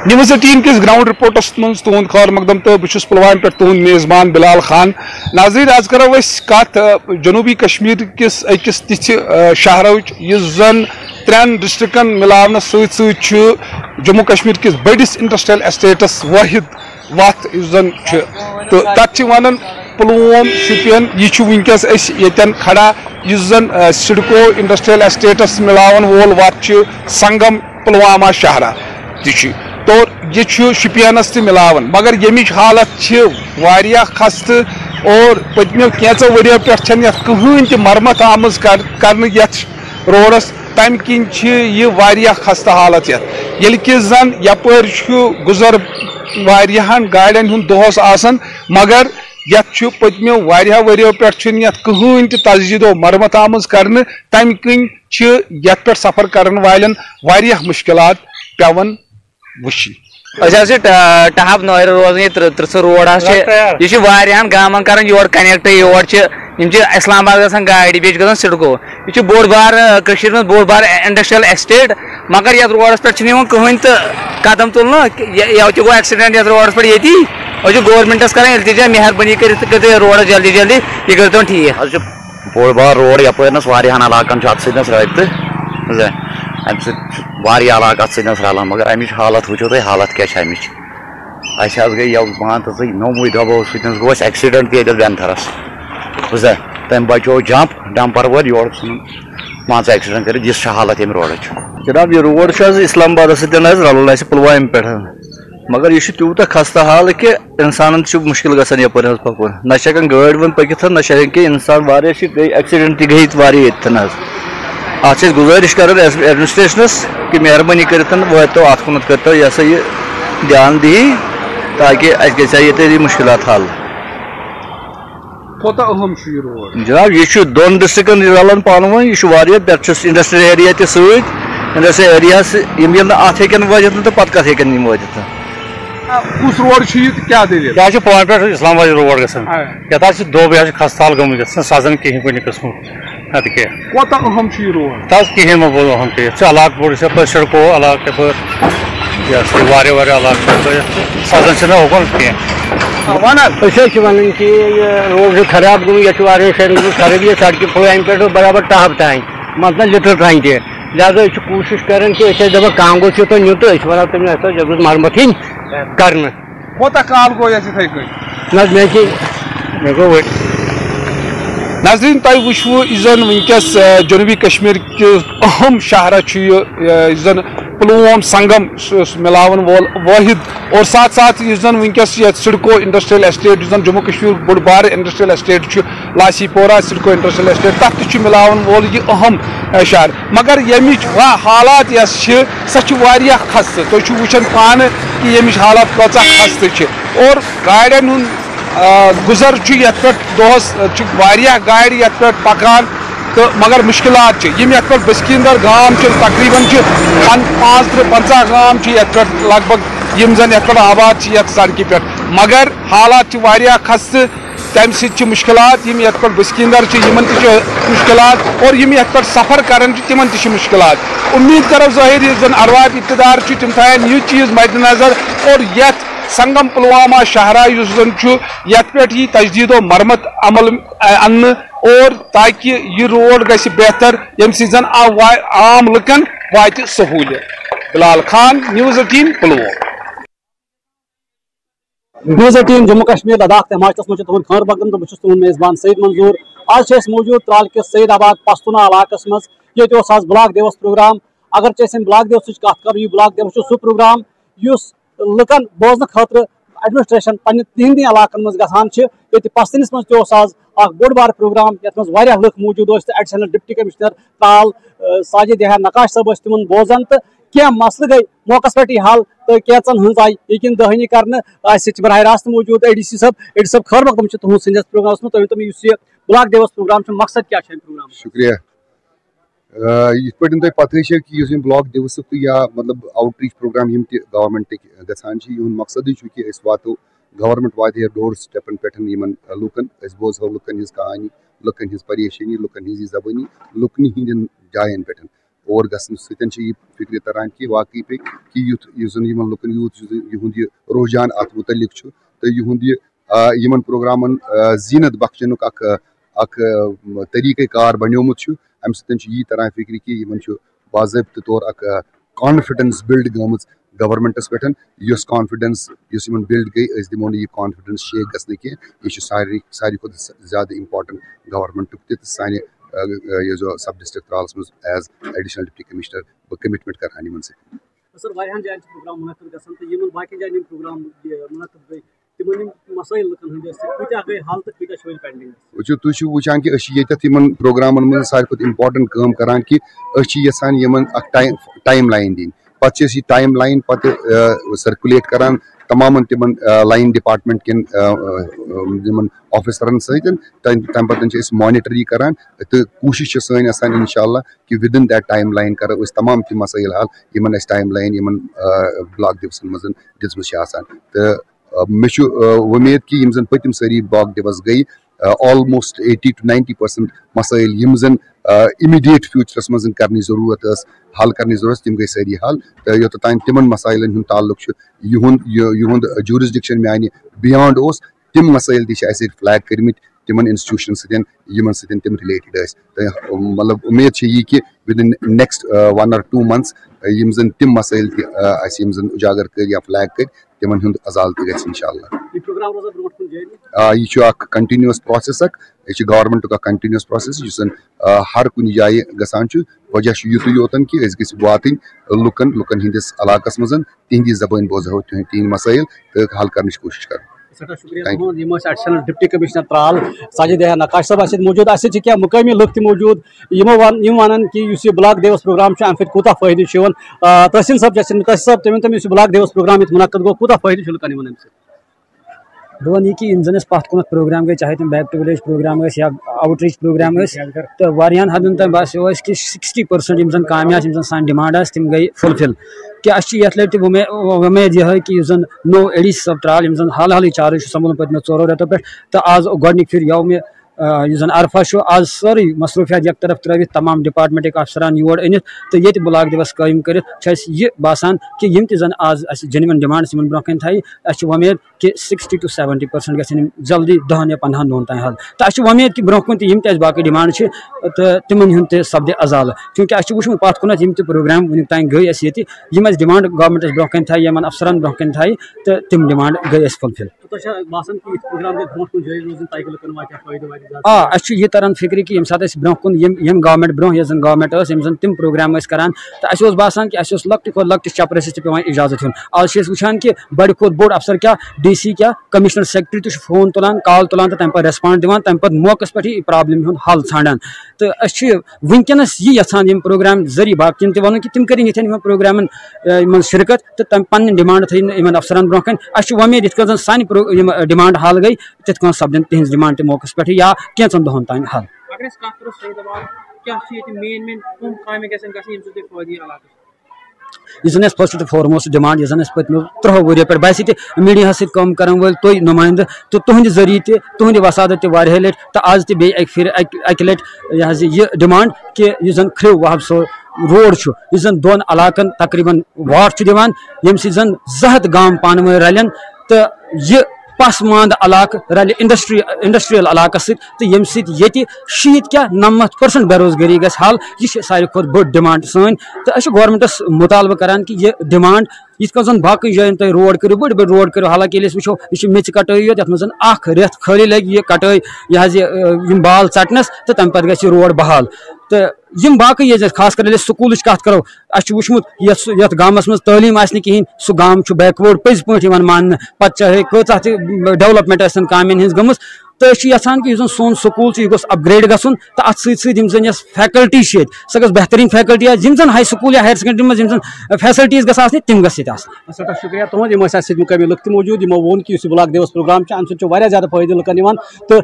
News 18 کس ground reports من تہد خیر مقدم تو بہت پلوامہ پہ تہد میزبان بلال خان. ناظرین آج کرو کت جنوبی کشمیر کس اکس تتھ شہرچ زن ترین ڈسٹرکن ملاونس ست جموں کشمیر کس بڑس انڈسٹریل اسٹیٹس واحد وت زن تو تک ونان پلوم شپین یہ ونکس یتن کھڑا زن سڈکو انڈسٹریل اسٹیٹس ملاون وول وت سنگم پلوامہ شہرہ تو یہ شپینس تہ ملاون مگر یمچ حالت خستہ اور پتمو کینچو ورو پہ کہین تہ مرمت آمز کر روڈس تمہ کن یہ خستہ حالت یل کہ زن یپر گزر واریاہن گاڑین ہند دہس آسان مگر یت پتمو ورو پہ کہین تہ تجدید و مرمت آمز کرنے تمہ کن یت پہ سفر کرن والن واریاہ مشکلات پیون وشی. ٹہب نور روزان یہ ترسر روڈ یہ گامن کران یور کنیکٹ یور اسلام آباد گھان گاڑی بیچ گھان سڑکو یہ بوڑ بار من بوڑ بار انڈسٹریل اسٹیٹ مگر یھ روڈس پہ کہین تو قدم تلنا یہ گو ایکسیڈنٹ یھ روڈس پہ یہ گورمنٹس کران التجا مہربانی کر روڈ جلدی جلدی یہ کرو ٹھیک. بوڑ بار روڈ یپرنس علاقن ات ست رابطہ امہ سہ علاقہ ات ست رلان مگر امچ حالت وچو تھی حالت کیا امچ اس گئی مان تو نوموی دبو ستن گو ایکسیڈنٹ تھی بینتھرس بوزا تم بچو جمپ ڈمپر وول یور مان ژٕ ایکسیڈنٹ کر جس حالت یم روڈ جناب یہ روڈ اسلام آباد ستن رلان پلوامہ پہ مگر یہ تیوتہ خستہ حال کہ انسان مشکل گژھان یپر حظ پکن نہ ہیکان گاڑی ون پکت نہ ہیکان انسان گئی ایکسیڈنٹ تہ گئی یتن حظ ات گزارش کران ایڈمنسٹریشنس کہ مہربانی کرتھ واتو ات کن کرتو یہ سا یہ دھیان دی تاکہ اس گژھِ یہ مشکلات حل. جناب یہ دون ڈسٹرکن رلان پانہٕ ؤنۍ یہ واریاہ پٮ۪ٹھٕ چھُس انڈسٹریل ایریا تہِ سۭتۍ انڈسٹریل ایریاز یم ییٚلہِ نہٕ اتھ ہیٚکن وٲتِتھ تہٕ پتہٕ کتھ ہیٚکن یم وٲتِتھ. کس روڈ کیا پلوامہ پہ اسلام آباد روڈ گا یہ دوبی خستہ حال گمت سزان کہین کن قسم ادھ کی اہم یہ روڈ کہین ما بول اہم چیز علاقہ بوڑ یپ سڑکو علاقہ یپ یہ علاقہ سزان اوکن کی ون کہ روڈ خراب گوٚمُت یتھ خرابی سڑکہ پلوامہ پہ برابر ٹہب تان مطلب لٹر تان تہ لہذا یہ کوشش کران کہ دپان کم گوٚژھ یوٚتن نیُن تہٕ أسۍ ونو تٔمِس ہسا یہِ گٔژھ مرمت یِنۍ کرنہٕ. کوتاہ کال گوٚو یتھ یِتھٕے کٔنۍ؟ نہ حظ مےٚ گوٚو ناظرین تہ وچھو زن ونکس جنوبی کشمیر کے اہم شہرہ زن پلوم سنگم ملاون وول واحد اور ساتھ ساتھ زن ونکس یہ سڑکو انڈسٹریل اسٹیٹ زن جموں کشمیر بوڑ بار انڈسٹریل اسٹیٹ لاسی پورہ سڑکو انڈسٹریل اسٹیٹ تک ملاون وول یہ اہم شہر مگر یمچ حالات یس سہ خستہ تھی وچان پانہ کہ یمچ حالات کچھ خستہ اور گاڑین ہند گزر یت پہ دہس گاڑ یت پہ پکان تو مگر مشکلات یم یت پہ بسکیندر گام تقریباً 50 گام یت پہ لگ بھگ یم زن یت پہ آباد یت سڑکہ پہ مگر حالات خستہ تمہ سی مشکلات یم یت پہ بسکیندر یمن مشکلات اور یم یت پہ سفر کران تمن مشکلات. امید کرو ظاہر زن ارواح اقتدار تم تھین یہ چیز مد نظر اور یت سنگم پلوامہ شہرہ اس زن یت پہ یہ تجدید و مرمت عمل ان اور تاکہ یہ روڈ گژھِ بہتر یم سی زن عام لکن واتہ سہولیت. بلال خان نیوز 18 پلوام. نیوز 18 جموں کشمیر لداخ تماشس مجھے تہد خیر مقدم تو بہت تہد میزبان سعید منظور. آج موجود ترال کس سعید آباد پستونا علاقہ مز یہ آج بلاک دیوس پروگرام اگرچہ بلاک دیوس کت کرو یہ بلاک دیوس سہ پروگرام اس لکن بوزن خاطر ایڈمنسٹریشن پنہ تہندی علاقن مز گھان یہ پستنس مز آج بوڑ بار پروگرام یت مز واریاہ لُکھ موجود additional deputy commissioner Tral Sajid Yahya Naqash صاحب تمن بوزان تو کیا مسلہ گئی موقع پہ حل تو کیچن ہز آئی یقین دہانی کرنے براہ راست موجود اے ڈی سی صاحب خیر مقدم تہذ سندس پروگرامس مز تم یہ بلاک دیوس پروگرام مقصد کیا پروگرام. شکریہ. یہ پہ تہ پتہ کہ اس بلاک دیوس یا مطلب آؤٹ ریچ پروگرام یم تہ گورنمنٹ گھان یہ مقصد کہ واتو گورنمنٹ واتہ ڈور سٹیپن پہ لوکن بوزو لکن ہز کہانی لکن ہز پریشانی لکن ہز زبانی لکن ہند جائن پہ اور گژھنہٕ سۭتۍ چھِ یہِ فِکرِ تران کہِ واقعی پے کہِ یُس زَن یِمن لُکن یِہُنٛد یہِ رُجحان اَتھ مُتعلِق چھُ تہٕ یِہُنٛد یہِ یِمن پروگرامن زیٖنت بخشنُک اکھ طریٖقہٕ کار بنیومُت چھُ اَمہِ سۭتۍ چھُ یی تران فِکرِ کہِ یِمن چھُ باضٲبطہٕ طور اکھ کانفِڈنس بِلڈ گٔمٕژ گورمنٹس پٮ۪ٹھ یۄس کانفِڈنس یۄس یِمن بِلڈ گٔے أسۍ دِمو نہٕ یہِ کانفِڈنس شیک گژھنہٕ کینٛہہ یہِ چھُ ساروی کھۄتہٕ زیادٕ اِمپاٹنٹ گورمنٹُک تہِ تہٕ سانہِ یُس سب ڈسٹرکٹ ترالس منٛز ایز ایڈیشنل ڈپٹی کمشنر بہٕ کمٹمنٹ کرہا یِمن سۭتۍ. سر واریاہن جاین چھِ پروگرام منعقد گژھان تہٕ یِمن باقین جاین یِم پروگرام منعقد گٔے تِمن یِم مسٲیل لُکن ہٕنٛدۍ ٲسۍ کۭتیاہ گٔے حل تہٕ کۭتیاہ چھِ وۄنۍ پینڈنگ. وٕچھِو تُہۍ چھِو وٕچھان کہِ أسۍ چھِ ییٚتٮ۪تھ یِمن پروگرامن منٛز ساروی کھۄتہٕ اِمپاٹنٹ کٲم کران کہِ أسۍ چھِ یژھان یِمن اکھ ٹایم لایِن دِنۍ پتہٕ چھِ أسۍ یہِ ٹایم لایِن پتہٕ سٔرکُلیٹ کران تمامن تِمن لایِن ڈپارٹمنٹ کٮ۪ن یِمن آفِسرن سۭتۍ تمہِ پتہٕ چھِ أسۍ مانِٹر یہِ کران تہٕ کوٗشِش چھِ سٲنۍ آسان اِنشاء اللہ کہِ وِدن دیٹ ٹایم لایِن کرو أسۍ تمام تِم مسٲیل حل یِمن اَسہِ ٹایم لایِن یِمن بلاک دِوسن منٛز دِژمٕژ چھِ آسان تہٕ مےٚ چھُ وۄمید کہِ یِم زن پٔتِم سٲری بلاک دِوس گٔے آلموسٹ 80 to 90% مسٲیل یِم زن اِمِڈیٹ فیوٗچرس منٛز کرنٕچ ضروٗرت ٲس حل کرنٕچ ضروٗرت تِم گٔے سٲری حل تہٕ یوٚتتھ تانۍ تِمن مسٲیلن ہُنٛد تعلُق چھُ یِہُنٛد جوٗرِسڈِکشن میانہِ بِیانٛڈ اوس تِم مسٲیل تہِ چھِ اَسہِ ییٚتہِ فلیگ کٔرمٕتۍ تِمن انسٹِٹیوٗشن سۭتۍ یِمن سۭتۍ تِم رِلیٹِڈ ٲسۍ تہٕ مطلب اُمید چھِ یی کہِ وِدِن نیکسٹ 1 or 2 months یِم زن تِم مسٲیل تہِ اَسہِ یِم زن اُجاگر کٔرۍ یا فلیگ کٔرۍ تِمن ہُنٛد ازالہٕ تہِ گژھِ انشاء اللہ. یہِ چھُ اکھ کنٹِنیوٗس پروسیس اکھ یہِ چھُ گورمنٹُک اکھ کنٹِنیوٗس پروسیس یُس زن ہر کُنہِ جایہِ گژھان چھُ وجہ چھُ یِتُے یوتن کہِ أسۍ گٔژھۍ واتٕنۍ لُکن ہٕنٛدِس علاقس منٛز تِہنٛدی زبٲنۍ بوزہو تِہنٛدۍ مسٲیل تہٕ حل کرنٕچ کوٗشش کرو. سٮ۪ٹھاہ شُکریہ تُہُنٛد یِم ٲسۍ additional deputy commissioner Tral Sajid Yahya Naqash صٲب اَسہِ سۭتۍ موٗجوٗد اَسہِ سۭتۍ چھِ کینٛہہ مُقٲمی لُکھ تہِ موٗجوٗد یِم وَنان کہِ یُس یہِ بلاک دیوس پروگرام چھُ اَمہِ سۭتۍ کوٗتاہ فٲیدٕ چھُ یِوان. تحسیٖن صٲب چھِ تحسیٖن صٲب تُہۍ ؤنۍتو مےٚ یُس یہِ بلاک دیوس پروگرام ییٚتہِ مُنعقد گوٚو کوٗتاہ فٲیدٕ چھُ لُکن یِوان اَمہِ سۭتۍ. بہٕ وَنہٕ یہِ کہِ یِم زَن اَسہِ پَتھ کُنَتھ پروگرام گٔے چاہے تِم بیک ٹُو وِلیج پروگرام ٲسۍ یا آوُٹ ریٖچ پروگرام ٲسۍ تہٕ واریاہن حدن تام باسیو اَسہِ کہِ 60% یِم زَن کامہِ آسہٕ یِم زَن سانہِ ڈِمانڈ آسہٕ تِم گٔے فُلفِل کہِ اَسہِ چھِ یَتھ لَٹہِ وۄمید یِہوٚے کہِ یُس زَن نوٚو اے ڈی سی صٲب ترال یِم زَن حالٕے چارٕج چھُ سمبولُن پٔتمیو 4 رٮ۪تو پٮ۪ٹھ تہٕ آز گۄڈنِکۍ پھِرِ یوٕ مےٚ یُس زَن عرفہ چھُ آز سٲرٕے مصروٗفیات یکطرف ترٲوِتھ تمام ڈپارٹمنٹٕکۍ افسران یور أنِتھ تہٕ ییٚتہِ بلاک دِوس قٲیِم کٔرِتھ چھُ اَسہِ یہِ باسان کہِ یِم تہِ زَن آز اَسہِ جینوَن ڈِمانڈٕس یِمن برونٛہہ کَنہِ تھایہِ اَسہِ چھِ وۄمید کہِ 60 to 70% گژھن یِم جلدی 10 یا 15 دۄہن تانۍ حل تہٕ اَسہِ چھِ وۄمید کہِ برونٛہہ کُن تہِ یِم تہِ اَسہِ باقٕے ڈِمانڈ چھِ تہٕ تِمن ہُنٛد تہِ سپدِ ازالہٕ چوٗنٛکہِ اَسہِ چھُ وٕچھمُت پَتھ کُنَتھ یِم تہِ پروگرام وٕنیُک تانۍ گٔے اَسہِ ییٚتہِ یِم اَسہِ ڈِمانڈ گورمنٹَس برونٛہہ کَنہِ تھایہِ یِمن افسرن برونٛہہ کَنہِ تھایہِ تہٕ تِم ڈِمانڈ گٔے اَسہِ فُلفِل. آ اَسہِ چھُ یہِ تران فِکرِ کہِ ییٚمہِ ساتہٕ أسۍ برونٛہہ کُن یِم گورمنٹ برونٛہہ یۄس زَن گورمنٹ ٲس یِم زَن تِم پروگرام ٲسۍ کران تہٕ اَسہِ اوس باسان کہِ اَسہِ اوس لۄکٹہِ کھۄتہٕ لۄکٹِس چپرَس تہِ پیوان اِجازت ہیوٚن آز چھِ أسۍ وٕچھان کہِ بَڑِ کھۄتہٕ بوٚڑ افسر کیاہ ڈی سی کیاہ کمشنر سیکرٹری تہِ چھُ فون تُلان کال تُلان تہٕ تَمہِ پَتہٕ ریسپانڈ دِوان تَمہِ پَتہٕ موقعس پٮ۪ٹھٕے یہِ پرابلِم ہُنٛد حل ژھانڈان تہٕ أسۍ چھِ وٕنکیٚنس یہِ یژھان یِم پروگرام ذٔریعہٕ باقین تہِ وَنُن کہِ تِم کٔرِنۍ یِتھٮ۪ن یِمن پروگرامن منٛز شِرکت تہٕ تَمہِ پَنٕنۍ ڈِمانڈ تھٲیِن یِمن افسرن برونٛہہ کَنہِ اَسہِ چھُ وۄمید یِتھ کٔنۍ زَن سانہِ یِم ڈِمانڈ حل گٔے تِتھ کٔنۍ سپدن تِہنٛز ڈِمانڈ تہِ موقعس پٮ۪ٹھٕے یا کینٛژن دۄہن تانۍ حل. یُس زَن اَسہِ فٔسٹ تہٕ فارموسٹ ڈِمانڈ یُس زَن اَسہِ پٔتمیو 30 ؤرۍیو پٮ۪ٹھ باسہِ تہِ میٖڈیاہَس سۭتۍ کٲم کرن وٲلۍ تُہۍ نُمٲیندٕ تہٕ تُہنٛدِ ذٔریعہٕ تہِ تُہنٛدِ وسادت تہِ واریاہہِ لٹہِ تہٕ آز تہِ بیٚیہِ اَکہِ پھِرِ اَکہِ لٹہِ یہِ حظ یہِ ڈِمانڈ کہِ یُس زَن کھرٛو وہاب صٲب روڈ چھُ یُس زَن 2 علاقن تقریٖبن واٹ چھُ دِوان ییٚمہِ سۭتۍ زَن 2 ہَتھ گام پانہٕ ؤنۍ رَلن تہٕ یہِ پسماندٕ علاقہٕ رَلہِ اِنڈسٹریل علاقس سۭتۍ تہٕ ییٚمہِ سۭتۍ ییٚتہِ 90% بے روزگٲری گژھِ حل یہِ چھِ ساروی کھۄتہٕ بٔڑ ڈِمانڈ سٲنۍ تہٕ أسۍ چھِ گورمنٹس مُطالبہٕ کران کہِ یہِ ڈِمانڈ یِتھ کٔنۍ زَن باقٕے جایَن تُہۍ روڈ کٔرِو بٔڑۍ بٔڑۍ روڈ کٔرِو حالانکہِ ییٚلہِ أسۍ وٕچھو یہِ چھِ میٚژِ کَٹٲیی یوت یَتھ منٛز زَن 1 رٮ۪تھ خٲلی لگہِ یہِ کَٹٲے یہِ حظ یِم بال ژَٹنَس تہٕ تَمہِ پَتہٕ گژھِ یہِ روڈ بحال تہٕ یِم باقٕے ییٚتہِ أسۍ خاص کر ییٚلہِ أسۍ سکوٗلٕچ کَتھ کَرو اَسہِ چھُ وٕچھمُت یَتھ گامَس منٛز تعلیٖم آسہِ نہٕ کِہیٖنۍ سُہ گام چھُ بیکوٲڈ پٔزۍ پٲٹھۍ یِوان ماننہٕ پَتہٕ چاہے کۭژاہ تہِ ڈیولپمنٹ ٲسِن کامٮ۪ن ہِنٛز گٔمٕژ تہٕ أسۍ چھِ یَژھان کہِ یُس زَن سون سکوٗل چھُ یہِ گوٚژھ اَپگرٛیڈ گژھُن تہٕ اَتھ سۭتۍ سۭتۍ یِم زَن یۄس فیکَلٹی چھِ ییٚتہِ سۄ گٔژھ بہتریٖن فیکَلٹی آسہِ یِم زَن ہاے سکوٗل یا ہایر سیکنڈری منٛز یِم زَن فیسَلٹیٖز گژھِ آسنہِ تِم گژھِ ییٚتہِ آسنہِ. سٮ۪ٹھاہ شُکریہ تُہُنٛد یِم ٲسۍ اَسہِ سۭتۍ مُقٲمی لُکھ تہِ موٗجوٗد یِمو ووٚن کہِ یُس یہِ بلاک دیوس پروگرام چھُ اَمہِ سۭتۍ چھُ واریاہ زیادٕ فٲیدٕ لُکن یِوان تہٕ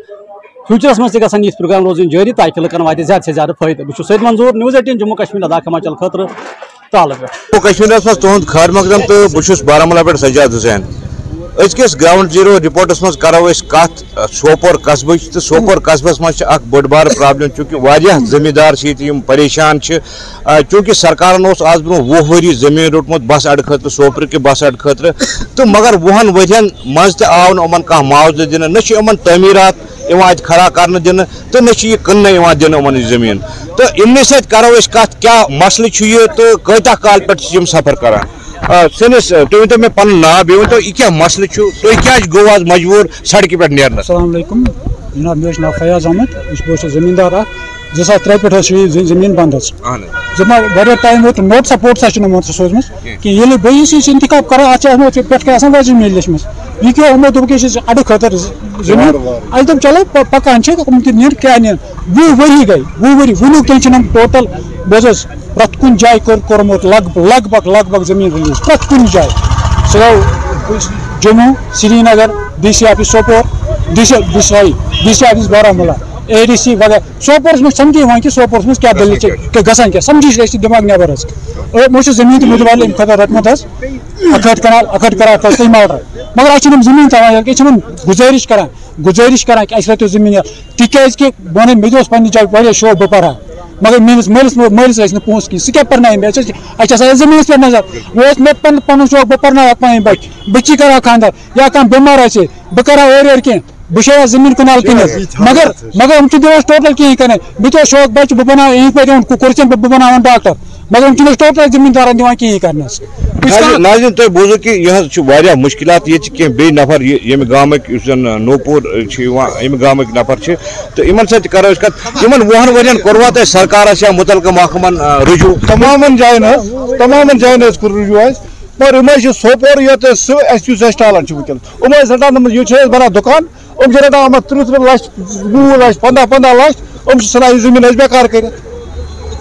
فیوٗچرس منٛز تہِ گژھن یِتھۍ پروگرام روزٕنۍ جٲری تاکہِ لُکن واتہِ زیادٕ سے زیادٕ فٲیدٕ. بہٕ چھُس سعید منظوٗر نِوٕز 18 جموں کشمیٖر لداخ ہماچل خٲطرٕ تالہٕ پٮ۪ٹھ. جموں کشمیٖرس منٛز تُہُنٛد خٲر مقدم تہٕ بہٕ چھُس بارہمولہ پٮ۪ٹھ سجاد حُسین. أزکِس گراؤنڈ زیٖرو رِپورٹس منٛز کرو أسۍ کتھ سوپور قصبٕچ تہٕ سوپور قصبس منٛز چھِ اکھ بٔڑ بار پرابلم چوٗنکہِ واریاہ زٔمیٖندار چھِ ییٚتہِ یِم پریشان چھِ چوٗنکہِ سرکارن اوس آز برونٛہہ 20 ؤری زٔمیٖن روٚٹمُت بس اڈٕ خٲطرٕ سوپرٕکہِ بس اڈٕ خٲطرٕ تہٕ مگر 20 ؤرین منٛز تہِ آو نہٕ یِمن کانٛہہ معاوضہٕ دِنہٕ نہ چھِ یِمن تعمیٖرات یِوان اَتہِ کھڑا کرنہٕ دِنہٕ تہٕ نہ چھِ یہِ کٕننہٕ یِوان دِنہٕ یِمن یہِ زٔمیٖن تہٕ یِمنٕے سۭتۍ کرو أسۍ کتھ کیٛاہ مسلہٕ چھُ یہِ تہٕ کۭتیاہ کال پٮ۪ٹھ چھِ یِم سفر کران سٲنِس تُہۍ ؤنۍتو مےٚ پنُن ناو بیٚیہِ ؤنۍتو یہِ کیٛاہ مسلہٕ چھُ تُہۍ کیٛازِ گوٚو آز مجبوٗر سڑکہِ پٮ۪ٹھ نیرنس السلام علیکم جناب مےٚ چھُ ناو فیاض احمد بہٕ چھُس زٔمیٖندار اکھ 2003 پٮ۪ٹھ حظ چھِ یہِ زٔمیٖن بنٛد حظ جناب واریاہ ٹایم ووت نوٹ سپورٹس چھُنہٕ یِمو سوٗزمٕژ کینٛہہ ییٚلہِ بہٕ یہِ اِنتِخاب کران اَتھ چھِ اَتھ پٮ۪ٹھ آسان وۄزٕج میٚلہِ لیچھمٕژ یہِ کیٛاہ یِمو دوٚپ کہِ اَڈٕ خٲطرٕ زٔمیٖن اَسہِ دوٚپ چلو پکان چھِ یِم تہِ نِن کیٛاہ نِن 20 ؤری گٔے 20 ؤری وُنیُک تانۍ چھِنہٕ یِم ٹوٹل بہٕ حظ اوسُس پرٛٮ۪تھ کُنہِ جایہِ کوٚرمُت لگ بگ زٔمیٖن رِلیٖز پرٛٮ۪تھ کُنہِ جایہِ سُہ گوٚو Jammu Srinagar D C office Sopore D C office Baramulla ADC وغیرہ سوپورس منٛز سمجھی یِوان کہِ سوپورس منٛز کیٛاہ دٔلیٖل چھِ گژھان کیٛاہ سمجھی چھِ أسۍ دٮ۪ماغ نٮ۪بر حظ یِمو چھِ زٔمیٖن تہِ مُدوال اَمہِ خٲطرٕ رٔٹمُت حظ اکھ ہَتھ کران تٔمۍ آرڈر مگر اَسہِ چھِنہٕ یِم زٔمیٖن تھاوان أسۍ چھِ یِمن گُزٲرِش کران کہِ اَسہِ رٔٹِو زٔمیٖن تِکیازِ کہِ بہٕ وَنہٕ مےٚ تہِ اوس پننہِ جایہِ واریاہ شوق بہٕ پرٕ ہا مگر میٲنِس مٲلِس ٲسۍ نہٕ پونٛسہٕ کِہیٖنۍ سُہ کیٛاہ پرنایہِ مےٚ اَسہِ چھِ آسان زٔمیٖنَس پٮ۪ٹھ نظر وۄنۍ اوس مےٚ پنُن شوق بہٕ پرناوہا پنٕنۍ بچی کرٕ ہا خانٛدر یا کانٛہہ بٮ۪مار آسہِ بہٕ کرٕ ہا اورٕ کینٛہہ بہٕ چھُس زٔمیٖن کنال کٕنِتھ مگر یِم چھِ دِوان ٹوٹل کِہیٖنۍ کران مےٚ تہِ اوس شوق بچہِ بہٕ بناوٕ یِہِنٛدۍ پٲٹھۍ کُرسین بہٕ بناوان ڈاکٹر مگر یِم چھِنہٕ ٹوٹل زٔمیٖندارن دِوان کِہیٖنۍ کرنس ناظریٖن تُہۍ بوٗزِو کہِ یہِ حظ چھُ واریاہ مُشکِلات ییٚتہِ چھِ کینٛہہ بیٚیہِ نفر ییٚمہِ گامٕکۍ یُس زن نوپور چھِ یِوان ییٚمہِ گامٕکۍ نفر چھِ تہٕ یِمن سۭتۍ کرو أسۍ کتھ یِمن 20 ؤرین کوٚروا تۄہہِ سرکارس یا مُتعلقہٕ محکمن رجوٗع تمامن جاین حظ کوٚر رجوٗع اَسہِ مگر یِم حظ چھِ سوپور یوت سُہ اَسہِ یُس اَسہِ ٹالن چھُ وٕنکیٚن یِم ٲسۍ رٹان یہِ چھِ أسۍ بنان دُکان یِم چھِ رٹان یِمن 30 لچھ 20 لچھ 15 لچھ یِم چھِ ژھٕنان یہِ زٔمیٖن اَسہِ بیکار کٔرِتھ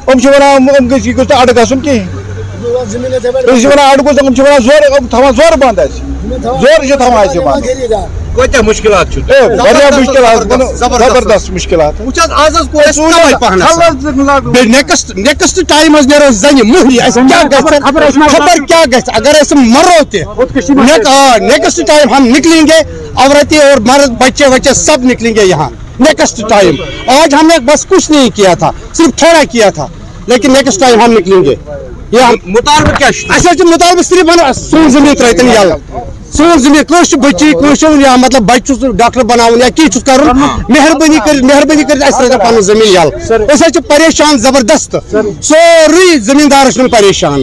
یِم چھِ ونان یہِ گوٚژھ نہٕ اَڈٕ گژھُن کِہیٖنۍ أسۍ چھِ ونان اَڈٕ گوٚژھ یِم چھِ ونان زورٕ یِم تھاوان زورٕ بنٛد اَسہِ زورٕ چھِ تھاوان اَسہِ بنٛد کۭتیاہ مُشکِلات چھِ واریاہ مُشکِلات زبردست مُشکِلات نیکسٹ ٹایم حظ نیرو زنہِ مٔہنی خبر کیا گژھِ اگر أسۍ مرو تہِ نیکسٹ ٹایم ہم نکلیں گے عورتیں اور مرد بچے وچے سب نکلیں گے یہاں نیکسٹ ٹائم آج ہم نے بس کچھ نہیں کیا تھا صرف تھوڑا کیا تھا لیکن نیکسٹ ٹائم ہم نکلیں گے مطالبہ کیا اچھا مطالبہ صرف سون زمین ترٲیتن یلہٕ سون زمین کٲنٛسہِ بچی کٲنٛسہِ یا مطلب بچہِ چھُس ڈاکٹر بناوُن یا کینٛہہ چھُس کرُن مہربٲنی کٔرِتھ اَسہِ ترٲیتن پنُن زمین یلہٕ أسۍ حظ چھِ پریشان زبردست سورُے زمیٖندارس چھُنہٕ پریشان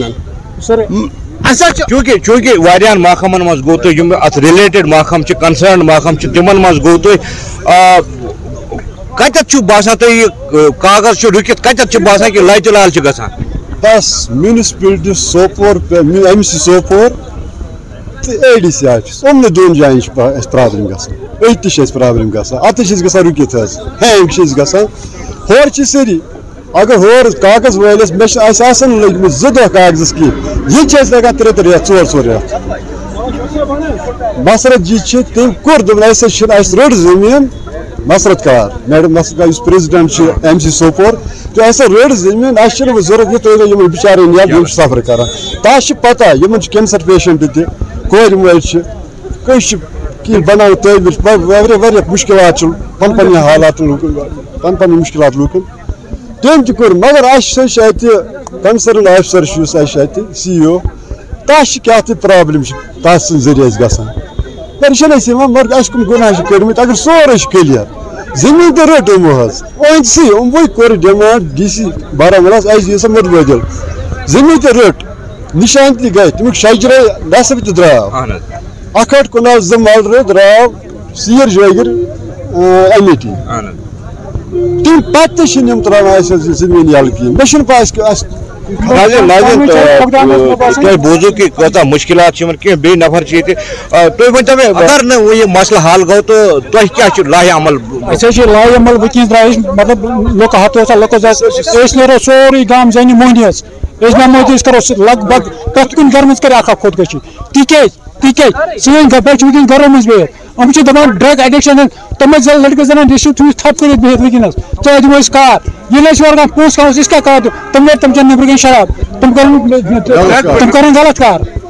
چوٗنٛکہِ واریاہن محکمن منٛز گوٚو تۄہہِ یِم اتھ رِلیٹِڈ محکم چھِ کنسٲرن محکم چھِ تِمن منٛز گوٚو تۄہہِ کتٮ۪تھ چھُ باسان تۄہہِ یہِ کاغذ چھُ رُکِتھ کتٮ۪تھ چھُ باسان کہِ لچہِ لال چھِ گژھان بس میونسپلٹی سوپور MC سوپور تہٕ ADC آفس یِمنٕے دۄن جاین چھِ اَسہِ پرابلِم گژھان أتۍ تہِ چھِ اَسہِ پرابلِم گژھان اَتھ چھِ أسۍ گژھان رُکِتھ حظ ہینگ چھِ أسۍ گژھان ہورٕ چھِ سٲری اگر ہورٕ کاغذ وٲلِس مےٚ چھِ اَسہِ آسان لٔگمٕتۍ 2 دۄہ کاغذس کینٛہہ یہِ چھِ اَسہِ لگان 3 رٮ۪تھ 4 رٮ۪تھ مسرت جی چھِ تٔمۍ کوٚر دوٚپُن اَسہِ چھِنہٕ اَسہِ رٔٹ زٔمیٖن مسرت کار میڈم مسرت کار یُس پریزِڈنٹ چھِ MC سوپور تہٕ اَسہِ رٔٹ زٔمیٖن اَسہِ چھِنہٕ وۄنۍ ضوٚرتھ یہِ تُہۍ یِمن بِچارٮ۪ن یَلہٕ یِم چھِ سفر کران تۄہہِ چھِ پتہ یِمن چھِ کینسر پیشنٹ تہِ کورِ مٲلۍ چھِ کٲنٛسہِ چھِ کینٛہہ بناوان تعمیٖر واریاہ مُشکِلات چھِ پنٕنۍ حالات لوٗکن پنٕنۍ مُشکِلات لوٗکن تٔمۍ تہِ کوٚر مگر اَسہِ چھِ اَتہِ کنسرن آفسر چھُ یُس اَسہِ اَتہِ CEO تَس چھِ کیٛاہ تہِ پرابلِم چھِ تَتھ سٕنٛدۍ ذٔریعہٕ اَسہِ گژھان مگر یہِ چھِنہٕ اَسہِ یِوان مگر اَسہِ کٕم گۄناہ چھِ کٔرمٕتۍ اگر سورُے چھُ کٔلیر زٔمیٖن تہِ رٔٹ یِمو حظ أنٛدسٕے یِموٕے کوٚر ڈِمانڈ DC بارہمولہس اَسہِ دِیِو سا مُدبٲدِل زٔمیٖن تہِ رٔٹ نِشان تہِ گٔے تَمیُک شجرے نصب تہِ درٛاو 1 کنال 2 ملرٕ درٛاو سیٖر جٲگِر MET تَمہِ پتہٕ تہِ چھِنہٕ یِم ترٛاوان اَسہِ حظ یہِ زٔمیٖن یلہٕ کِہیٖنۍ مےٚ چھُنہٕ پاے اَسہِ تۄہہِ بوٗزِو کہِ کۭژاہ مُشکِلات چھِ یِمن کینٛہہ بیٚیہِ نفر چھِ ییٚتہِ تُہۍ ؤنۍتو مےٚ اگر نہٕ وۄنۍ یہِ مسلہٕ حل گوٚو تہٕ تۄہہِ کیٛاہ چھُ لاہہِ عمل أسۍ حظ چھِ لاہہِ عمل وٕنکٮ۪نس درٛاے أسۍ مطلب لُکہٕ ہتو أسۍ نیرو سورُے گام زَنہِ مۄہنی حظ أسۍ نِمو أسۍ کرو لگ بگ پرٛٮ۪تھ کُنہِ گرٕ منٛز کرِ اکھ خۄدکٔشی تِکیازِ سٲنۍ بچہِ چھِ وٕنکٮ۪ن گرو منٛز بِہِتھ یِم چھِ دپان ڈرگ ایڈکشن تِم ٲسۍ لڑکہٕ زنان ڈِسٹرک تھٲیِو تھپ کٔرِتھ بِہِتھ وٕنکٮ۪نس ژےٚ دِمو أسۍ کار ییٚلہِ أسۍ یورٕ کانٛہہ پونٛسہٕ کھاوو أسۍ کیٛاہ کار دِمو تِم چٮ۪ن نیٚبرٕ کَنۍ شراب تِم کرن غلط کار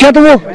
7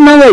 9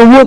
24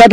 7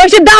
10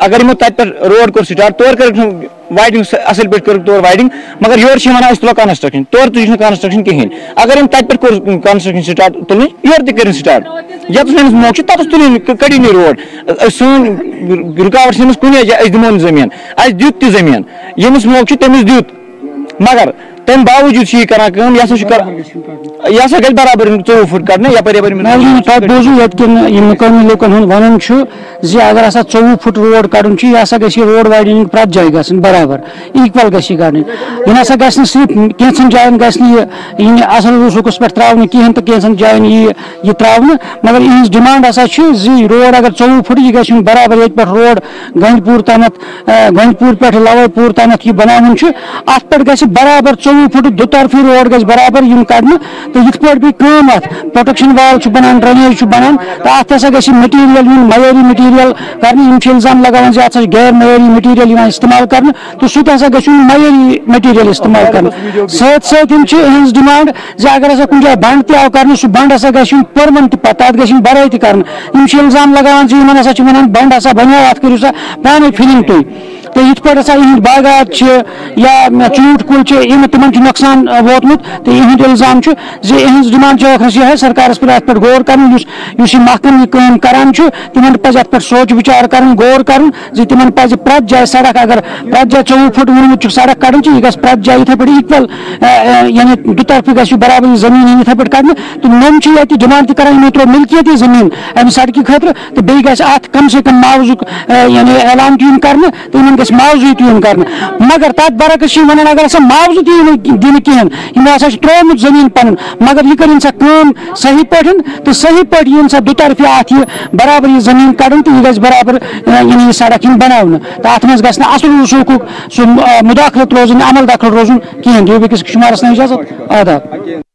اگر یمو تت پہ روڈ کور سٹارٹ تور کر وائڈنگ اصل پہ کر تور وائڈنگ مگر یور ونان تلو کنسٹرکشن تور تج کنسٹرکشن کہین اگر تت پہ کور کنسٹرکشن سٹارٹ تلن یور تہ کرن سٹارٹ یت سٲنِس موقع تتس تلن کڑین یہ روڈ سون رکاوٹ سمس کُنی جایہِ أسۍ دِمو نہٕ زٔمیٖن اَسہِ دیُت تہِ زٔمیٖن ییٚمِس موقع چھُ تٔمِس دیُت مگر تمہ باوجود یہ کران یہ ہسا گھر برابر 24 فٹ کڑنے تہ بوزو یہ مقامی لوکن ہند ون زی اگر ہسا 24 فٹ روڈ کڑن یہ ہسا گھس روڈ وائڈنگ پرت جائے گھن برابر ایکول گھس یہ کڑن یہ ہسا گھس صرف کینچن جائن گھس یہ اصل رسوکس پہ تراؤن کہین تو کینچن جائن یہ تراؤن مگر یہ ڈیمانڈ ہسا زی روڈ اگر 24 فٹ یہ گھس برابر یہ پہ روڈ گنج پور تامت گنج پور پہ لوے پور تامت یہ بناون ات پہ گھس برابر 24 فٹ دو طرفی روڈ گھس برابر کڑنے تو یہ پہ بھی کام ات پروٹیکشن وال بنان ڈرینیج بنان تو ات ہسا گھس مٹیریل معیاری مٹیریل کرنے الزام لگان ات غیر معیاری مٹیریل استعمال کرنے تو سہ ہسا گھس معیاری مٹیریل استعمال کرنے ست ست ہز ڈیمانڈ زِ اگر ہسا کن جائے بنڈ تہ آو کرنے سہ بنڈ ہسا گھس پرمن تہ پتہ تک گھس بڑائی تہ کرنے الزام لگان زِ ہسا ونان بنڈ ہسا بنو ات کرو سا پانے فلنگ تھی تو یہ پہ ہسا یہ باغات یا ژوٗنٛٹھۍ کُلۍ تمن نۄقصان ووتمُت تو یہ الزام یہ ڈیمانڈ یہ سرکارس پہ ات پہ غور کرن اس محکم یہ کام کران تمن پہ ات پہ سوچ بچار کرن غور کرن تمن پہ پرت جائے سڑک اگر پرت جائے 24 فٹ وونمت سڑک کڑن یہ گھس پرت جائے اتھے پہ ایکول یعنی دو طرفی گھس برابر زمین اتھے پہ کڑنے تو نم یہ ڈیمانڈ تہ کران یمو ترو ملکیت زمین امہ سڑکہ خاطر تو بیٚیہِ گژھِ ات کم سے کم معاوضُک یعنی اعلان تہ کرنے تو ان گژھِ معاوضہٕ تہ کرنے مگر تر برعکس ونان اگر ہسا معاوضہ تہ دن کہین ہسا ترومت زمین پن مگر یہ کرن سا کام صحیح پہ تو صحیح پہ ین سا دو طرفی ات یہ برابر یہ زمین کڑن تو یہ گھس برابر یعنی یہ سڑک بناون تو ات مز گھس اصل رسوخ سہ مداخلت روزن عمل دخل روزن کہین دیو بیکس شمارس اجازت آداب